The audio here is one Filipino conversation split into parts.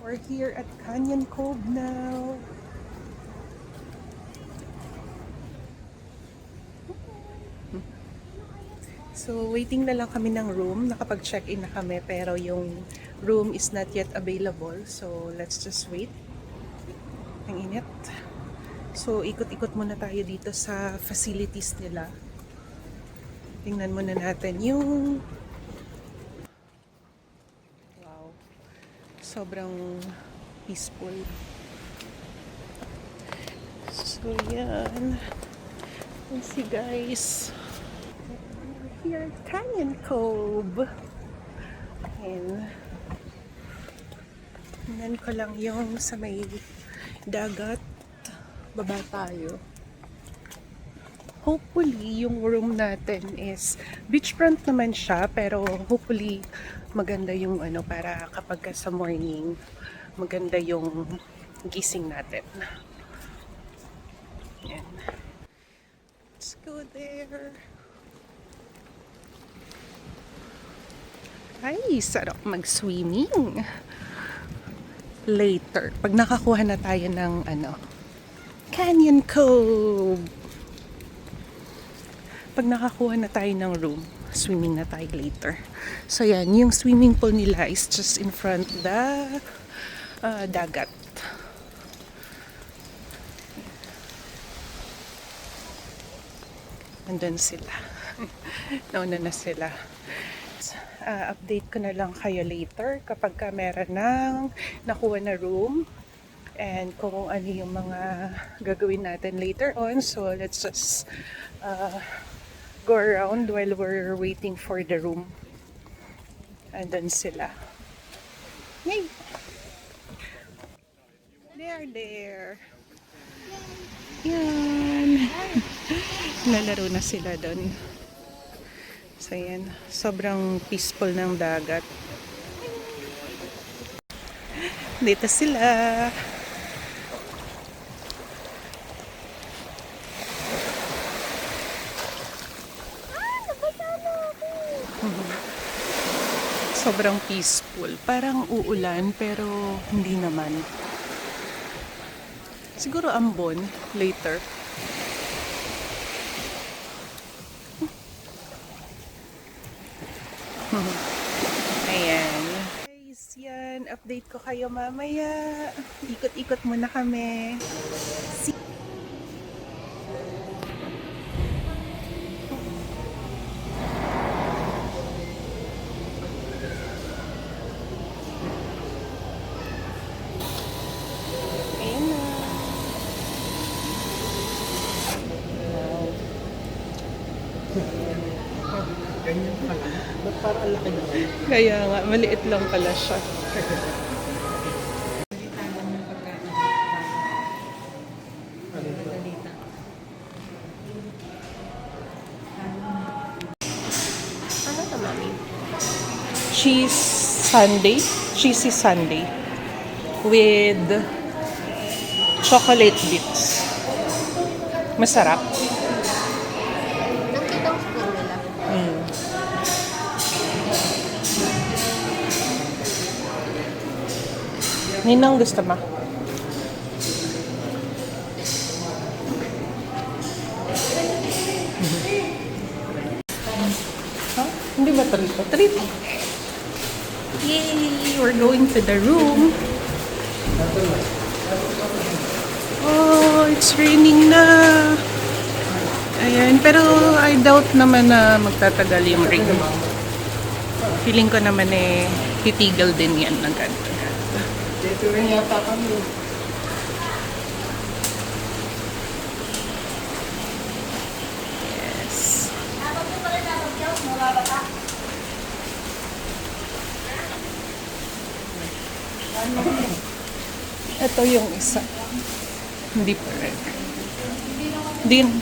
We're here at Canyon Cove now. So, waiting na lang kami ng room. Nakapag-check-in na kami pero yung room is not yet available. So, let's just wait. Ang init. So, ikot-ikot muna tayo dito sa facilities nila. Tingnan muna natin yung... Wow. Sobrang peaceful. So, yan. Let's see, guys. Here at Canyon Cove. And tingnan ko lang yung sa may dagat. Baba tayo. Hopefully, yung room natin is beachfront naman siya, pero hopefully maganda yung ano para kapag sa morning maganda yung gising natin. Yan. Let's go there. Ay, sarap mag-swimming. Later, pag nakakuha na tayo ng ano, Canyon Cove. Pag nakakuha na tayo ng room, swimming na tayo later. So yan, yung swimming pool nila is just in front the dagat. Nandun sila. Nauna na sila. Update ko na lang kayo later kapag ka meron ng nakuha na room and kung ano yung mga gagawin natin later on. So let's just go around while we're waiting for the room. Andun sila. Yay! They are there. Yan. Nalaro na sila doon. So yan, sobrang peaceful ng dagat. Dito sila. Sobrang peaceful. Parang uulan pero hindi naman. Siguro ambon later. Ayan. Guys, yan. Update ko kayo mamaya. Ikot-ikot muna kami. Ayan na. Ganyan pala. Ba't parang laki na? Kaya nga, maliit lang pala siya. Ano to, mami? Cheese sundae. Cheesy sundae. With chocolate bits. Masarap. Nakita ko sa nila. Ninang gusto mo? Huh? Hindi ba trito? Trito. Yay! We're going to the room. Oh, it's raining na. Ayan, pero I doubt naman na magtatagal yung rain. Feeling ko naman titigil din yan ng ganito. Dito rin yata kami. Yes. Ito yung isa. Hindi pa rin. Din.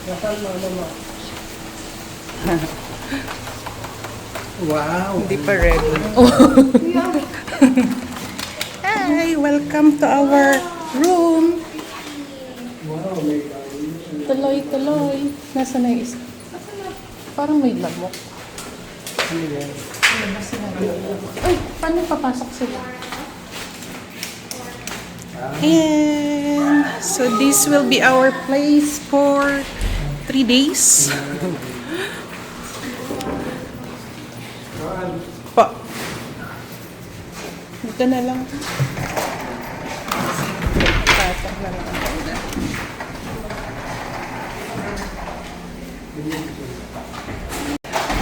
Nasaan mo, ano mo? Wow! Hindi pa ready. Hi! Welcome to our room. Wow, may galing. Tuloy-tuloy. Nasaan na yung isa? Parang may lamok. Ano yan? Ay, paano papasok sila? And so this will be our place for 3 days. Pa. Dito na lang. Tatang na lang.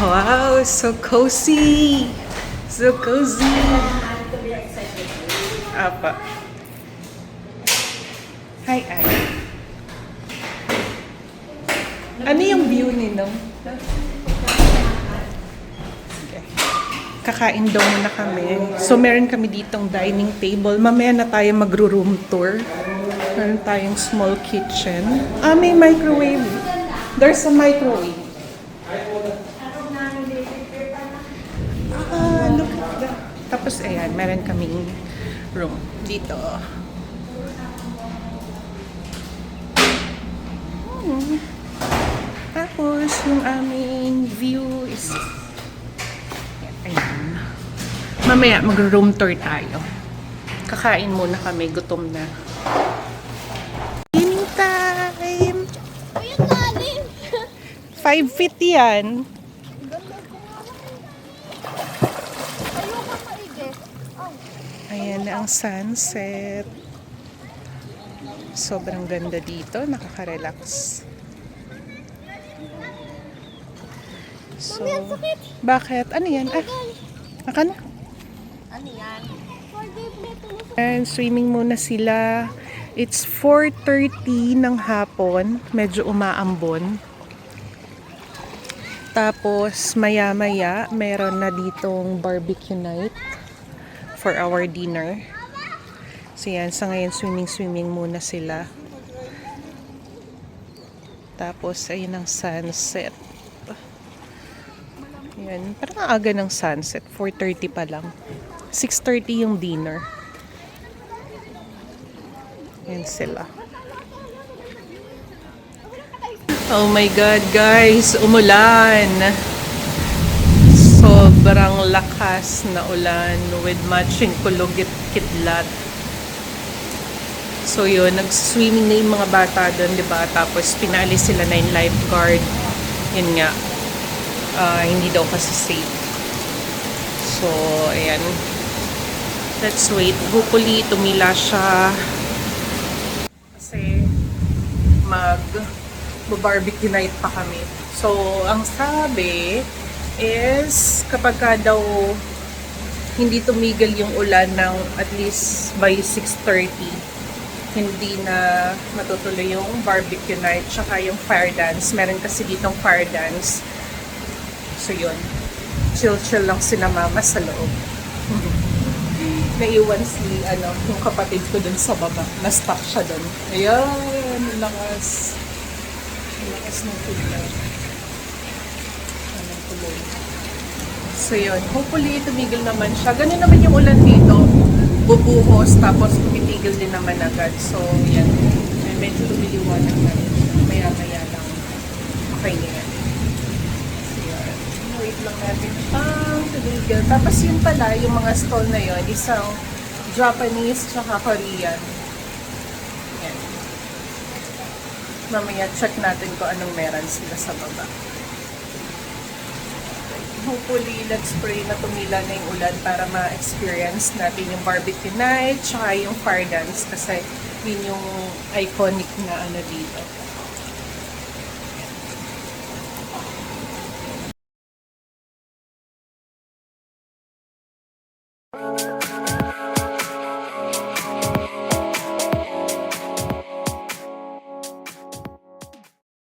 Wow, so cozy. So cozy. Apa. Hi, Ay. Ano yung view ninong? Okay. Kakain daw muna kami. So, meron kami ditong dining table. Mamaya na tayo magro-room tour. Meron tayong small kitchen. Ah, may microwave. There's a microwave. Ah, look at that. Tapos, ayan, meron kaming room dito. Tapos, yung aming view is... Ayan. Mamaya, mag-room tour tayo. Kakain muna kami, gutom na. Dining time! Ayun galing! 5 feet yan. Ayoko maigi. Ayan na ang sunset. Sobrang ganda dito, nakaka-relax. So, bakit? Ano yan? Ah, aka na. Ano yan? And swimming muna sila. It's 4:30 ng hapon. Medyo umaambon. Tapos, maya-maya, meron na ditong barbecue night for our dinner. So yan, sa ngayon swimming muna sila. Tapos ayun ang sunset. Yan, parang ang aga ng sunset, 4:30 pa lang. 6:30 yung dinner. Yan sila. Oh my God, guys, umulan. Sobrang lakas na ulan with matching kulugit kidlat. So yun, nag-swimming na yung mga bata doon, di ba? Tapos pinali sila na yung lifeguard. Yun nga, hindi daw kasi safe. So, ayan. Let's wait. Hopefully, tumila siya. Kasi, mag-barbecue night pa kami. So, ang sabi is, kapag ka daw hindi tumigil yung ulan ng at least by 6:30, hindi na matutuloy yung barbecue night tsaka yung fire dance. Meron kasi ditong fire dance. So yun, chill lang sila mama sa loob. Naiwan si yung kapatid ko dun sa baba. Na-stuck siya dun. Ayan, lakas. Lakas ng tuloy. Anong tuloy. So yun, hopefully tumigil naman siya. Ganun naman yung ulan dito. Bubuhos, tapos tumitigil din naman agad. So, yan. Medyo lumiliwanag na rin. Maya-maya lang. Okay na yan. So, yan. Wait lang natin. Tumigil. Tapos yun pala, yung mga stall na yun, isang Japanese tsaka Korean. Yan. Mamaya check natin kung anong meron sila sa baba. Hopefully, let's pray na tumila na yung ulan para ma-experience natin yung barbecue night tsaka yung fire dance kasi yun yung iconic na dito.